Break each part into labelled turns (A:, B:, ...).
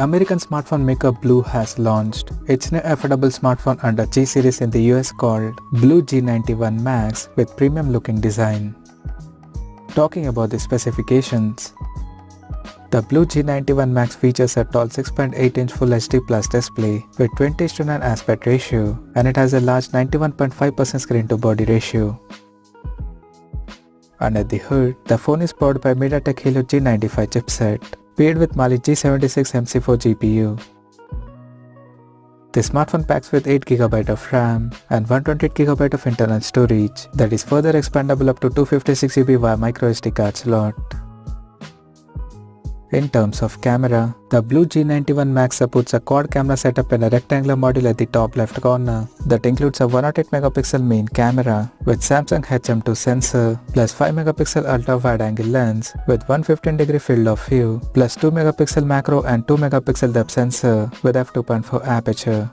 A: American smartphone maker BLU has launched its new affordable smartphone under G series in the US called BLU G91 Max with premium looking design. Talking about the specifications, the BLU G91 Max features a tall 6.8-inch Full HD Plus display with 20:9 aspect ratio, and it has a large 91.5% screen to body ratio. Under the hood, the phone is powered by MediaTek Helio G95 chipset, paired with Mali G76 MC4 GPU. The smartphone packs with 8GB of RAM and 128GB of internal storage that is further expandable up to 256GB via microSD card slot. In terms of camera, the BLU G91 Max supports a quad camera setup and a rectangular module at the top left corner that includes a 108MP main camera with Samsung HM2 sensor plus 5MP ultra wide angle lens with 115° field of view plus 2MP macro and 2MP depth sensor with f2.4 aperture.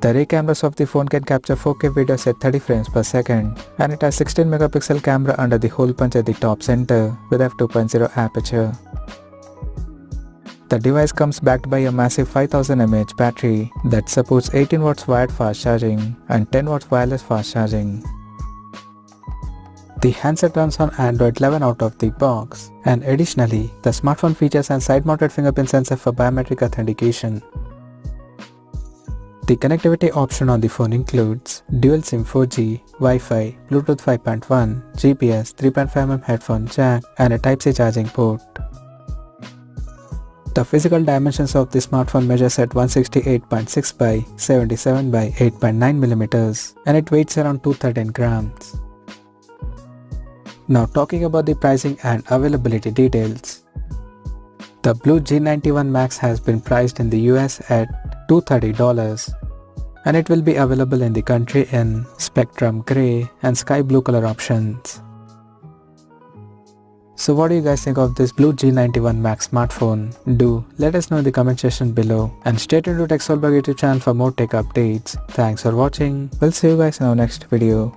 A: The rear cameras of the phone can capture 4K videos at 30 frames per second, and it has 16MP camera under the hole punch at the top center with f2.0 aperture. The device comes backed by a massive 5000 mAh battery that supports 18 watts wired fast charging and 10 watts wireless fast charging. The handset runs on Android 11 out of the box, and additionally, the smartphone features a side-mounted fingerprint sensor for biometric authentication. The connectivity option on the phone includes dual SIM 4G, Wi-Fi, Bluetooth 5.1, GPS, 3.5mm headphone jack, and a Type-C charging port. The physical dimensions of the smartphone measures at 168.6 by 77 by 8.9mm, and it weighs around 213 grams. Now talking about the pricing and availability details. The BLU G91 Max has been priced in the US at $230, and it will be available in the country in Spectrum Grey and Sky Blue color options. So what do you guys think of this BLU G91 Max smartphone? Do let us know in the comment section below, and stay tuned to TechSolver YouTube channel for more tech updates. Thanks for watching. We'll see you guys in our next video.